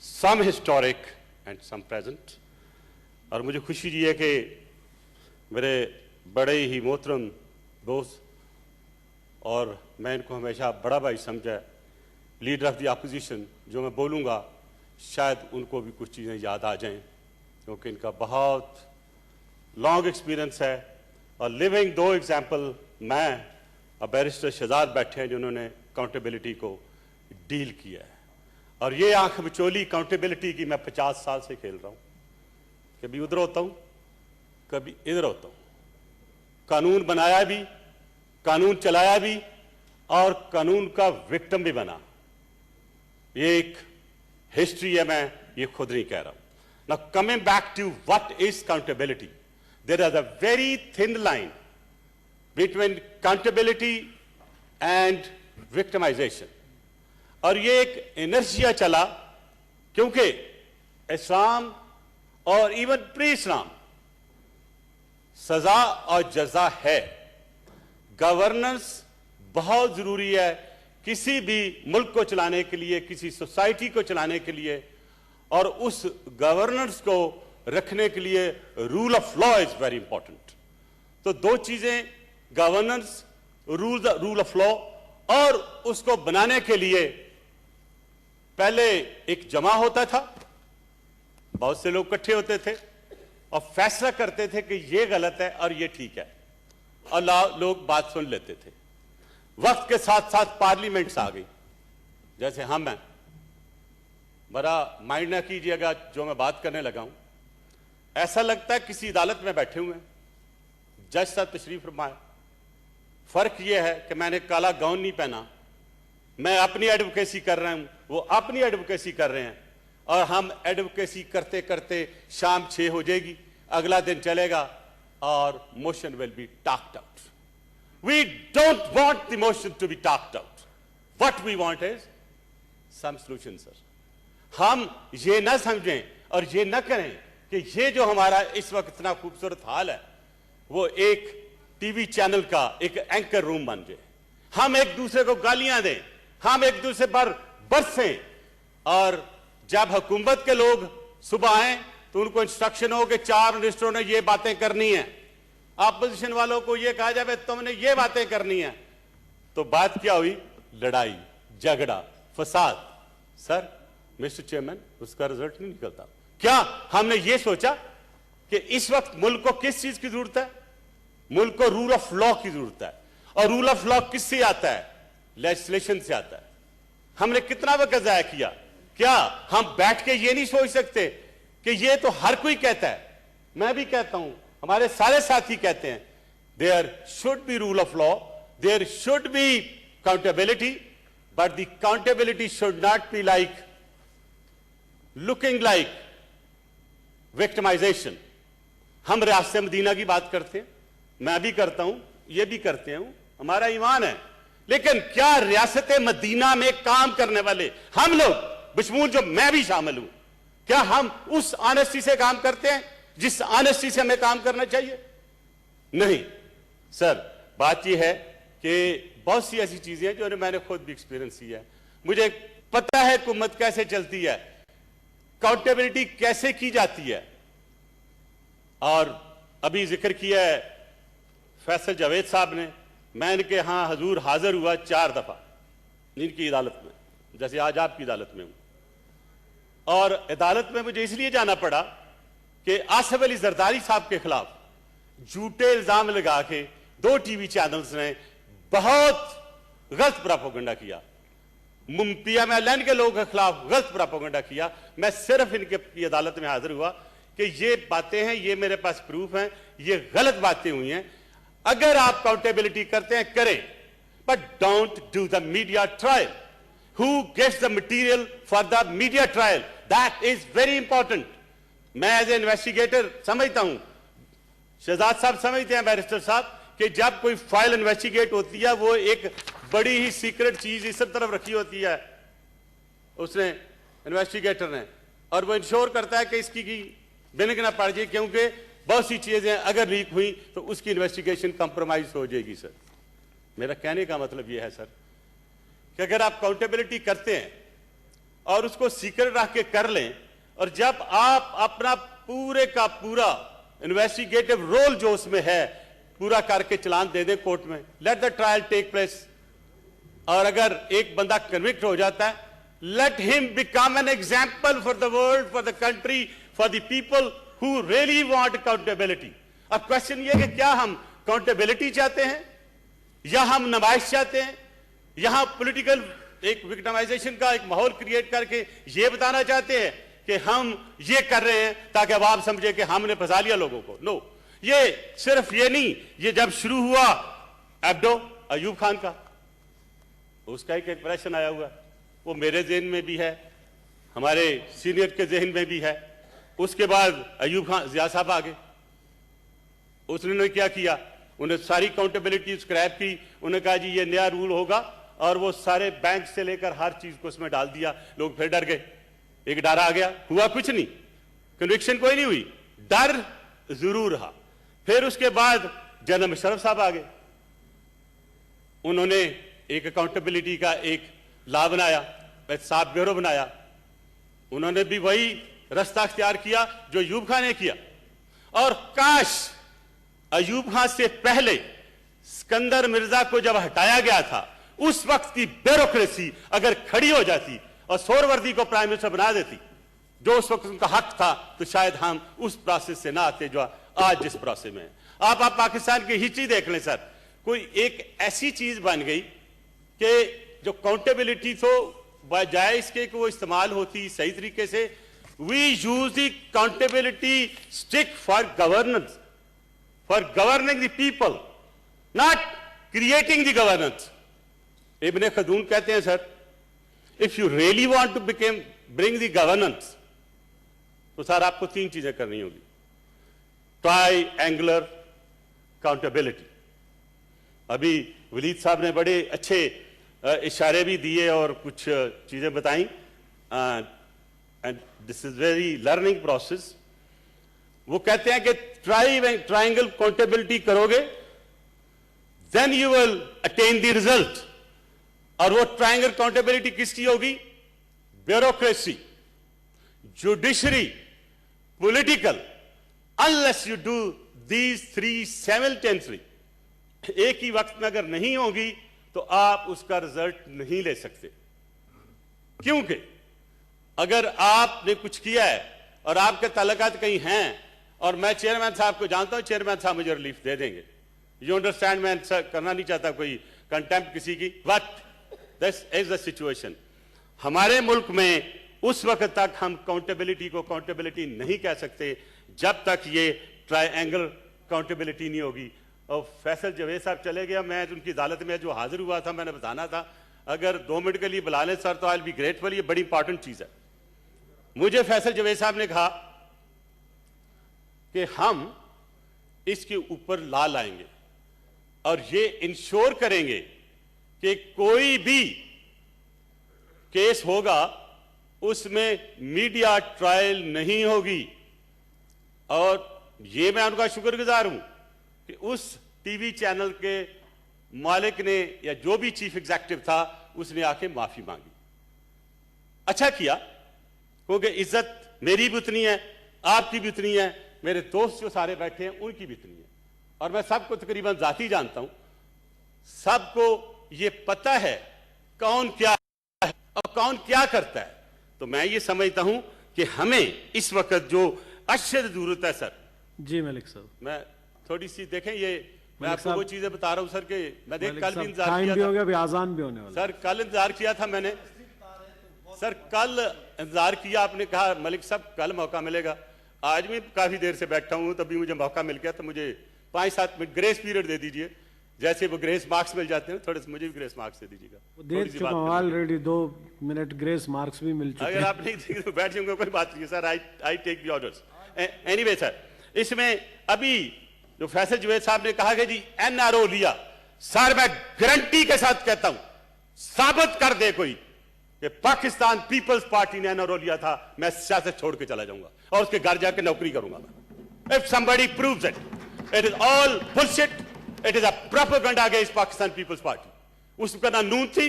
some historic and some present. اور مجھے خوشی یہ ہے کہ میرے بڑے ہی محترم دوست اور میں ان کو ہمیشہ بڑا بھائی سمجھا لیڈر آف دی اپوزیشن، جو میں بولوں گا شاید ان کو بھی کچھ چیزیں یاد آ جائیں کیونکہ ان کا بہت لانگ ایکسپیرینس ہے. اور لیونگ دو ایگزامپل میں اور بیرسٹر شہزاد بیٹھے ہیں جنہوں نے اکاؤنٹیبلٹی کو ڈیل کیا ہے. اور یہ آنکھ بچولی اکاؤنٹیبلٹی کی میں 50 سال سے کھیل رہا ہوں. کبھی ادھر ہوتا ہوں کبھی ادھر ہوتا ہوں. قانون بنایا بھی، قانون چلایا بھی اور قانون کا وکٹم بھی بنا. یہ ایک ہسٹری ہے، میں یہ خود نہیں کہہ رہا ہوں. Now coming back to what is accountability, there is a very thin line between accountability and victimization. اور یہ ایک انرجیا چلا کیونکہ اسلام اور ایون پری اسلام سزا اور جزا ہے. گورننس بہت ضروری ہے کسی بھی ملک کو چلانے کے لیے، کسی سوسائٹی کو چلانے کے لیے، اور اس گورننس کو رکھنے کے لیے rule of law is very important. تو دو چیزیں، گورننس، رول آف لا، اور اس کو بنانے کے لیے پہلے ایک جمع ہوتا تھا، بہت سے لوگ اکٹھے ہوتے تھے اور فیصلہ کرتے تھے کہ یہ غلط ہے اور یہ ٹھیک ہے، اور لوگ بات سن لیتے تھے. وقت کے ساتھ ساتھ پارلیمنٹس آ گئی جیسے ہم ہیں. بڑا مائنڈ نہ کیجیے گا جو میں بات کرنے لگا ہوں، ایسا لگتا ہے کسی عدالت میں بیٹھے ہوئے ہیں، جج صاحب تشریف فرمائے. فرق یہ ہے کہ میں نے کالا گاؤن نہیں پہنا، میں اپنی ایڈوکیسی کر رہا ہوں، وہ اپنی ایڈوکیسی کر رہے ہیں، اور ہم ایڈوکیسی کرتے کرتے شام 6 ہو جائے گی، اگلا دن چلے گا اور motion will be talked out. We don't want the motion to be talked out. What we want is some solution, sir. ہم یہ نہ سمجھیں اور یہ نہ کریں کہ یہ جو ہمارا اس وقت اتنا خوبصورت حال ہے وہ ایک ٹی وی چینل کا ایک اینکر روم بن جائے. ہم ایک دوسرے کو گالیاں دیں، ہم ایک دوسرے پر برسیں، اور جب حکومت کے لوگ صبح آئیں تو ان کو انسٹرکشن ہو کہ 4 منسٹروں نے یہ باتیں کرنی ہیں، اپوزیشن والوں کو یہ کہا جائے تم نے یہ باتیں کرنی ہیں، تو بات کیا ہوئی؟ لڑائی، جھگڑا، فساد. سر مسٹر چیئرمین، اس کا رزلٹ نہیں نکلتا. کیا ہم نے یہ سوچا کہ اس وقت ملک کو کس چیز کی ضرورت ہے؟ ملک کو رول آف لا کی ضرورت ہے. اور رول آف لا کس سے آتا ہے؟ لیجسلیشن سے آتا ہے. ہم نے کتنا وقت ضائع کیا؟ کیا ہم بیٹھ کے یہ نہیں سوچ سکتے کہ یہ تو ہر کوئی کہتا ہے، میں بھی کہتا ہوں، ہمارے سارے ساتھی کہتے ہیں there should be rule of law, there should be accountability, but the accountability should not be like looking like victimization. ہم ریاست مدینہ کی بات کرتے ہیں، میں بھی کرتا ہوں، یہ بھی کرتے ہیں، ہمارا ایمان ہے. لیکن کیا ریاست مدینہ میں کام کرنے والے ہم لوگ، بشمول جو میں بھی شامل ہوں، کیا ہم اس آنیسٹی سے کام کرتے ہیں جس آنیسٹی سے ہمیں کام کرنا چاہیے؟ نہیں سر. بات یہ ہے کہ بہت سی ایسی چیزیں ہیں جو میں نے خود بھی ایکسپیرینس کیا ہے. مجھے پتا ہے حکومت کیسے چلتی ہے، اکاؤنٹیبلٹی کیسے کی جاتی ہے. اور ابھی ذکر کیا ہے فیصل جاوید صاحب نے، میں ان کے ہاں حضور حاضر ہوا 4 دفعہ ان کی عدالت میں، جیسے آج آپ کی عدالت میں ہوں. اور عدالت میں مجھے اس لیے جانا پڑا کہ آصف علی زرداری صاحب کے خلاف جھوٹے الزام لگا کے 2 ٹی وی چینلز نے بہت غلط پراپوگنڈا کیا، پی ایم ایل این کے لوگوں کے خلاف غلط پراپوگنڈا کیا. میں صرف ان کی عدالت میں حاضر ہوا کہ یہ باتیں ہیں، یہ میرے پاس پروف ہیں، یہ غلط باتیں ہوئی ہیں. اگر آپ اکاؤنٹیبلٹی کرتے ہیں کریں، but don't do the media trial. Who gets the material for the media trial? That is very important. میں ایز اے انویسٹیگیٹر سمجھتا ہوں، شہزاد صاحب سمجھتے ہیں، بیرسٹر صاحب، کہ جب کوئی فائل انویسٹیگیٹ ہوتی ہے وہ ایک بڑی ہی سیکرٹ چیز اس طرف رکھی ہوتی ہے اس نے، انویسٹیگیٹر نے، اور وہ انشور کرتا ہے کہ اس کی بنگ نہ پڑ جائے، کیونکہ بہت سی چیزیں اگر لیک ہوئی تو اس کی انویسٹیگیشن کمپرومائز ہو جائے گی. سر میرا کہنے کا مطلب یہ ہے سر کہ اگر آپ اکاؤنٹیبلٹی کرتے ہیں और उसको सीक्रेट रख के कर लें, और जब आप अपना पूरे का पूरा इन्वेस्टिगेटिव रोल जो उसमें है पूरा करके चलान दे दें कोर्ट में, let the trial take place, और अगर एक बंदा कन्विक्ट हो जाता है, let him become an example for the world, for the country, for the people who really want accountability. अब क्वेश्चन ये कि क्या हम accountability चाहते हैं या हम नुमाइश चाहते हैं, यहां पॉलिटिकल एक विक्टिमाइजेशन का एक माहौल क्रिएट करके ये बताना चाहते हैं कि हम ये कर रहे हैं ताकि अवाम समझे कि हमने फंसा लिया लोगों को। नो, ये सिर्फ ये नहीं, ये जब शुरू हुआ एब्डो अयूब खान का, उसका एक एक्सप्रेशन आया हुआ, वो मेरे ज़हन में भी है, हमारे सीनियर के ज़हन में भी है। उसके बाद अयूब खान ज़िया साहब आ गए, उसने क्या किया, उन्हें सारी अकाउंटेबिलिटी स्क्रैप की, उन्होंने कहा जी ये नया रूल होगा, और वो सारे बैंक से लेकर हर चीज को उसमें डाल दिया। लोग फिर डर गए, एक डर आ गया, हुआ कुछ नहीं, कन्विक्शन कोई नहीं हुई, डर जरूर रहा। फिर उसके बाद जनरल मुशर्रफ साहब आ गए, उन्होंने एक अकाउंटेबिलिटी का एक लॉ बनाया, एहतसाब ब्यूरो बनाया, उन्होंने भी वही रास्ता अख्तियार किया जो अयूब खान ने किया। और काश अयूब खान से पहले सिकंदर मिर्जा को जब हटाया गया था, उस वक्त की ब्यूरोक्रेसी अगर खड़ी हो जाती और सोहरावर्दी को प्राइम मिनिस्टर बना देती, जो उस वक्त उनका हक था, तो शायद हम उस प्रोसेस से ना आते जो आज जिस प्रोसेस में है। आप पाकिस्तान की हिस्ट्री देख लें सर, कोई एक ऐसी चीज बन गई कि जो काउंटेबिलिटी तो बजाय इसके कि वो इस्तेमाल होती सही तरीके से, we use the accountability stick for governance, for governing the people, not creating the governance. Ibn Khaldun कहते हैं sir, if you really want to bring the governance, तो सर आपको तीन चीजें करनी होगी, ट्राई एंगुलर काउंटेबिलिटी। अभी वलीद साहब ने बड़े अच्छे इशारे भी दिए और कुछ चीजें बताई, and this is very learning process. वो कहते हैं कि ट्राइंगल काउंटेबिलिटी करोगे, then you will attain the result. और वो ट्राइंगल काउंटेबिलिटी किसकी होगी? Bureaucracy, judiciary, political. Unless you do these three simultaneously, एक ही वक्त में अगर नहीं होगी तो आप उसका रिजल्ट नहीं ले सकते। क्योंकि अगर आपने कुछ किया है और आपके ताल्लुकात कहीं हैं और मैं चेयरमैन साहब को जानता हूं, चेयरमैन साहब मुझे रिलीफ दे देंगे, यू अंडरस्टैंड, मैं करना नहीं चाहता कोई कंटेम्प्ट किसी की, but this is the situation. हमारे मुल्क में उस वक्त तक हम काउंटेबिलिटी को काउंटेबिलिटी नहीं कह सकते जब तक ये ट्रायंगल काउंटेबिलिटी नहीं होगी। और फैसल जवेद साहब चले गया, मैं उनकी अदालत में जो हाजिर हुआ था, मैंने बताना था, अगर 2 मिनट के लिए बुला लें सर तो आई विल बी ग्रेटफुल। ये बड़ी इंपॉर्टेंट चीज है। मुझे फैसल जवेद साहब ने कहा कि हम इसके ऊपर ला लाएंगे और ये इंश्योर करेंगे कि कोई भी केस होगा उसमें मीडिया ट्रायल नहीं होगी। और ये मैं उनका शुक्रगुजार हूं कि उस टीवी चैनल के मालिक ने या जो भी चीफ एग्जीक्यूटिव था उसने आके माफी मांगी। अच्छा किया, क्योंकि इज्जत मेरी भी उतनी है, आपकी भी उतनी है, मेरे दोस्त जो सारे बैठे हैं उनकी भी उतनी है, और मैं सबको तकरीबन जाती जानता हूं। सबको ये पता है कौन क्या है और कौन क्या करता है। तो मैं ये समझता हूं कि हमें इस वक्त जो अशद जरूरत है सर। जी मलिक साहब, मैं थोड़ी सी देखें, ये मैं आपको वो चीजें बता रहा हूं सर कि मैंने कल भी इंतजार टाइम किया भी था, हो गया, अभी आजान भी होने वाला। सर कल इंतजार किया था मैंने, सर कल इंतजार किया, आपने कहा मलिक साहब कल मौका मिलेगा। आज भी काफी देर से बैठा हूं, तभी मुझे मौका मिल गया, तो मुझे 5-7 मिनट ग्रेस पीरियड दे दीजिए, जैसे वो ग्रेस मार्क्स मिल जाते हैं, थोड़े से मुझे भी ग्रेस मार्क्स दे दीजिएगा। दे चुका हूं ऑलरेडी, 2 मिनट ग्रेस मार्क्स भी मिल चुके हैं। अगर आप नहीं देंगे तो बैठ जाऊंगा, कोई बात नहीं sir, I take the orders. Anyway sir, इसमें अभी जो फैसल जवेद साहब ने कहा कि जी एनआरओ लिया, सर मैं गारंटी के साथ कहता हूं, साबित कर दे कोई कि पाकिस्तान पीपल्स पार्टी ने एनआरओ लिया था, मैं सियासत छोड़ के चला जाऊंगा और उसके घर जाके नौकरी करूंगा मैं। If somebody proves it, it is all bullshit, it is a propaganda against Pakistan Peoples Party. उसका ना नून थी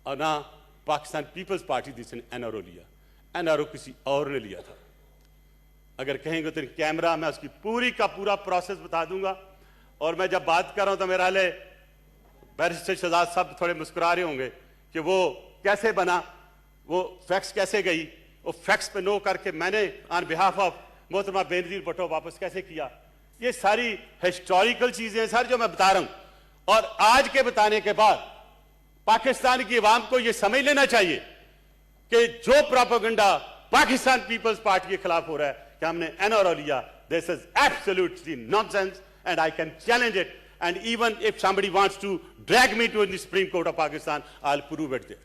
और ना पाकिस्तान पीपल्स पार्टी जिसने एनआरओ लिया, एनआरओ किसी और ने लिया था। अगर कहेंगे तो कैमरा मैं उसकी पूरी का पूरा प्रोसेस बता दूंगा। और मैं जब बात कर रहा हूं तो मेरा हाले बैरिस्टर शहजाद साहब थोड़े मुस्कुरा रहे होंगे कि वो कैसे बना, वो फैक्स कैसे गई, वो फैक्स पे नो करके मैंने ऑन बिहाफ ऑफ मोहतरमा बेनजीर भुट्टो वापस कैसे किया। ये सारी हिस्टोरिकल चीजें सर जो मैं बता रहा हूं। और आज के बताने के बाद पाकिस्तान की आवाम को यह समझ लेना चाहिए कि जो प्रोपेगेंडा पाकिस्तान पीपल्स पार्टी के खिलाफ हो रहा है कि हमने एनआरओ लिया, this is absolutely nonsense and I can challenge it, and even if somebody wants to drag me to the supreme court of Pakistan I will prove it there.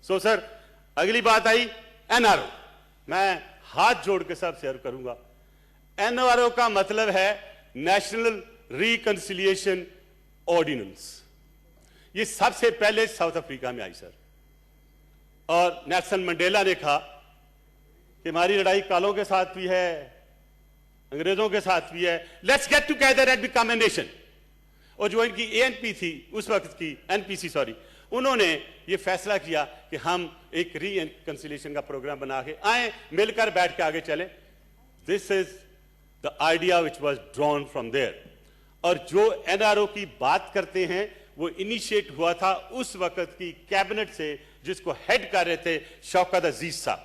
So sir, अगली बात आई एनआरओ। मैं हाथ जोड़ के सब share करूंगा। NRO का मतलब है नेशनल रिकंसिलिएशन ऑर्डिनेंस। ये सबसे पहले साउथ अफ्रीका में आई सर, और नेल्सन मंडेला ने कहा कि हमारी लड़ाई कालों के साथ भी है, अंग्रेजों के साथ भी है, let's get together and become a nation. और जो इनकी एएनपी थी उस वक्त की, एनपीसी सॉरी, उन्होंने ये फैसला किया कि हम एक रिकंसिलिएशन का प्रोग्राम बना के आए, मिलकर बैठ के आगे चले। This is the idea which was drawn from there. और जो एनआरओ की बात करते हैं वो इनिशिएट हुआ था उस वक्त की कैबिनेट से, जिसको हेड कर रहे थे शौकत अजीज साहब,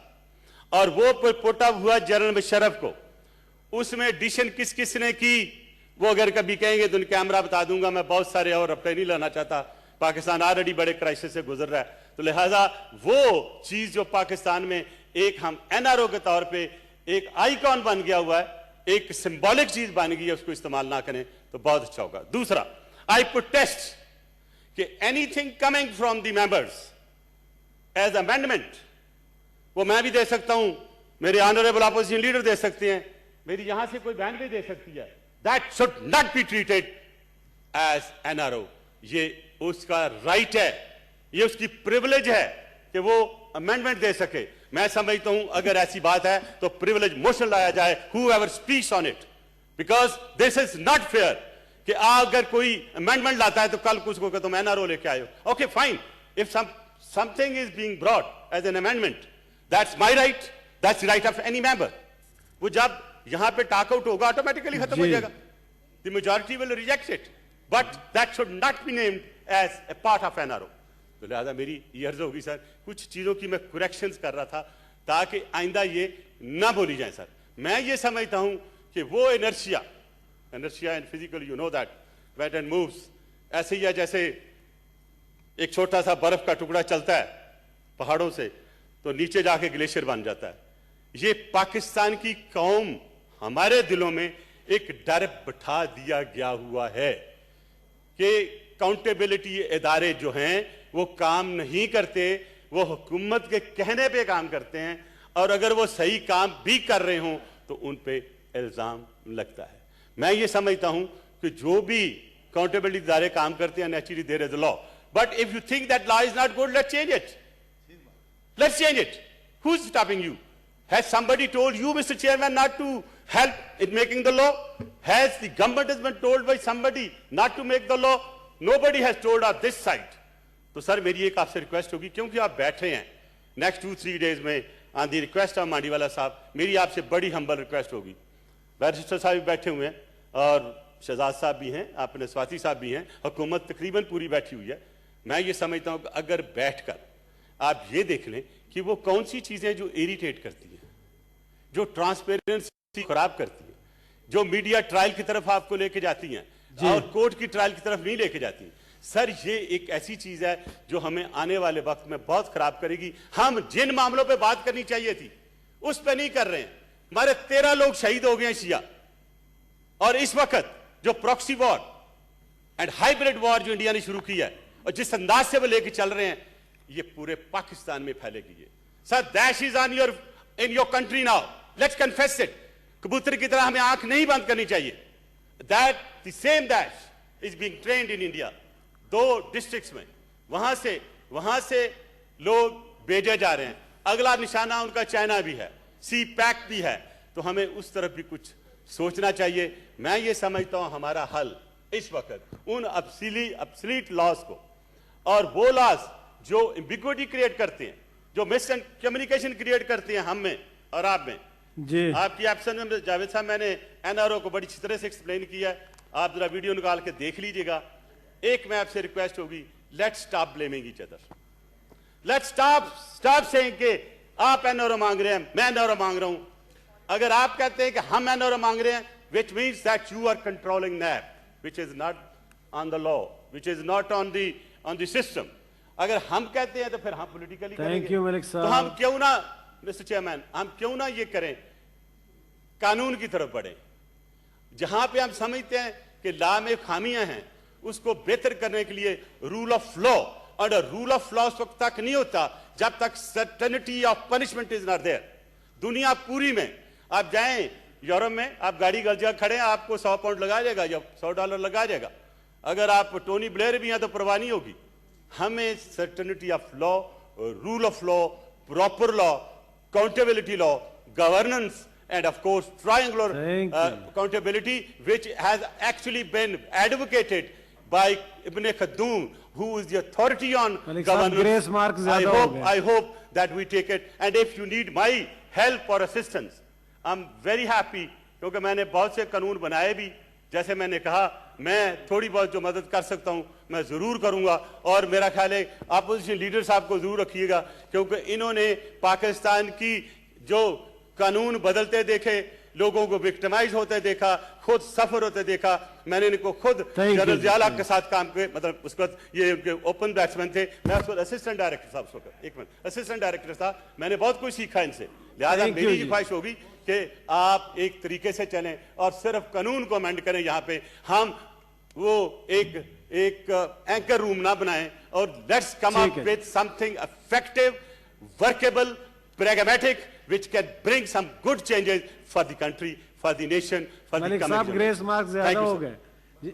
और वो पुट अप हुआ जनरल मुशर्रफ को। उसमें एडिशन किस किस ने की वो अगर कभी कहेंगे तो कैमरा बता दूंगा। मैं बहुत सारे और अपने नहीं लाना चाहता, पाकिस्तान ऑलरेडी बड़े क्राइसिस से गुजर रहा है, तो लिहाजा वो चीज जो पाकिस्तान में एक हम एनआरओ के तौर पे एक आइकॉन बन गया हुआ है, एक सिंबॉलिक चीज बन गई है, उसको इस्तेमाल ना करें तो बहुत अच्छा होगा। दूसरा, आई प्रोटेस्ट कि anything coming from the members as amendment, वो मैं भी दे सकता हूं, मेरे ऑनरेबल अपोजिशन लीडर दे सकते हैं, मेरी यहां से कोई बहन भी दे सकती है, that should not be treated as NRO. ये उसका राइट है, ये उसकी प्रिविलेज है कि वो अमेंडमेंट दे सके। मैं समझता हूं अगर ऐसी बात है तो प्रिविलेज मोशन लाया जाए, whoever speaks on it, because this is not fair कि अगर कोई अमेंडमेंट लाता है तो कल कुछ को तुम एनआरओ लेके आए हो। Okay fine, if something is being brought as an amendment, that's my right, that's the right of any member. वो जब यहां पे टॉक आउट होगा ऑटोमेटिकली खत्म हो जाएगा, the majority will reject it, but that should not be named as a part of NRO. तो लिहाजा मेरी ये अर्ज होगी सर, कुछ चीजों की मैं करेक्शंस कर रहा था ताकि आइंदा ये ना बोली जाए सर। मैं ये समझता हूं कि वो inertia and physical, you know that weight and moves, ऐसे ही है जैसे एक छोटा सा बर्फ का टुकड़ा चलता है पहाड़ों से तो नीचे जाके ग्लेशियर बन जाता है। ये पाकिस्तान की कौम, हमारे दिलों में एक डर बिठा दिया गया हुआ है कि काउंटेबिलिटी इदारे जो हैं वो काम नहीं करते, वो हुकूमत के कहने पे काम करते हैं, और अगर वो सही काम भी कर रहे हों तो उन पे इल्जाम लगता है। मैं ये समझता हूं कि जो भी काउंटेबिलिटी इदारे काम करते हैं, naturally there is a law, but if you think that law is not good, let's change it, let's change it. Who is stopping you? Has somebody told you mister chairman not to help in making the law? Has the government has been told by somebody not to make the law? Nobody has told us this side. तो sir मेरी एक आपसे request होगी, क्योंकि आप बैठे हैं next 2-3 days में on the request of Mandviwalla साहब, मेरी आपसे बड़ी हम्बल रिक्वेस्ट होगी। बैरिस्टर साहब भी बैठे हुए हैं और शहजाद साहब भी हैं, अपने स्वाति साहब भी हैं, हुकूमत तकरीबन पूरी बैठी हुई है। मैं ये समझता हूँ कि अगर बैठकर आप ये देख लें कि वो कौन सी चीजें जो इरिटेट करती हैं, जो ट्रांसपेरेंसी खराब करती है, जो मीडिया ट्रायल की तरफ आपको लेके जाती हैं और कोर्ट की ट्रायल की तरफ नहीं लेके जाती, सर ये एक ऐसी चीज है जो हमें आने वाले वक्त में बहुत खराब करेगी। हम जिन मामलों पे बात करनी चाहिए थी उस पे नहीं कर रहे हैं। हमारे 13 लोग शहीद हो गए शिया, और इस वक्त जो proxy war and hybrid war जो इंडिया ने शुरू की है और जिस अंदाज से वो लेके चल रहे हैं, ये पूरे पाकिस्तान में फैलेगी। Sir Daesh is on your in your country now, let's confess it. कबूतर की तरह हमें आंख नहीं बंद करनी चाहिए। That the same Daesh is being trained in India. 2 districts में वहां से लोग भेजे जा रहे हैं। अगला निशाना उनका चाइना भी है, सी पैक भी है, तो हमें उस तरफ भी कुछ सोचना चाहिए। मैं ये समझता हूं हमारा हल इस वक्त उन अपसीलीट लॉज को और वो लॉज जो एम्बिग्विटी क्रिएट करते हैं, जो मिस कम्युनिकेशन क्रिएट करते हैं हम में और आप में। जी आपकी एब्सेंस में जावेद साहब मैंने एनआरओ को बड़ी अच्छी तरह से एक्सप्लेन किया है, आप जरा वीडियो निकाल के देख लीजिएगा। एक मैं आपसे रिक्वेस्ट होगी, let's stop blaming each other, let's stop saying कि आप एनआरओ मांग रहे हैं, मैं एनआरओ मांग रहा हूं। अगर आप कहते हैं कि हम एनआरओ मांग रहे हैं, which means that you are controlling NAB, which is not on the law, which is not on the system. अगर हम कहते हैं तो फिर हम पॉलिटिकली करेंगे। थैंक यू मलिक तो साहब। हम क्यों ना मिस्टर चेयरमैन, हम क्यों ना ये करें, कानून की तरफ बढ़े। जहां पे हम समझते हैं कि लॉ में खामियां हैं, उसको बेहतर करने के लिए रूल ऑफ लॉ, और रूल ऑफ लॉ उस वक्त तक नहीं होता जब तक certainty of punishment is not there. दुनिया पूरी में आप जाएं, यूरोप में आप गाड़ी गल जगह खड़े हैं, आपको 100 पाउंड लगा जाएगा या $100 लगा जाएगा। अगर आप टोनी ब्लेयर भी हैं तो परवाह नहीं होगी। हमें certainty of law, rule of law, proper law, accountability law, governance, and of course triangular accountability, which has actually been advocated by Ibn Khaldun, who is the authority on governance. Grace mark zyada ho gaye. I hope that we take it, and if you need my help or assistance, I'm very happy, क्योंकि मैंने बहुत से कानून बनाए भी, जैसे मैंने कहा मैं थोड़ी बहुत जो मदद कर सकता हूं मैं जरूर करूंगा। और मेरा ख्याल है अपोजिशन लीडर साहब को जरूर रखिएगा, क्योंकि इन्होंने पाकिस्तान की जो कानून बदलते देखे, लोगों को विक्टिमाइज होते देखा, खुद सफर होते देखा। मैंने इनको खुद जनरल जियाला के साथ काम किए, मतलब उस वक्त ये उनके ओपन बैट्समैन थे, मैं उस वक्त असिस्टेंट डायरेक्टर था, उस वक्त एक मिनट असिस्टेंट डायरेक्टर था। मैंने बहुत कुछ सीखा इनसे। लिहाजा मेरी ये ख्वाहिश होगी कि आप एक तरीके से चलें और सिर्फ कानून को अमेंड करें। यहाँ पे हम वो एक एंकर रूम ना बनाएं, और let's come up with something effective, workable, pragmatic, which can bring some good changes for the country, for the nation, for the Malik coming साहब generation. ग्रेस मार्क Thank ज्यादा you, हो sir. गए।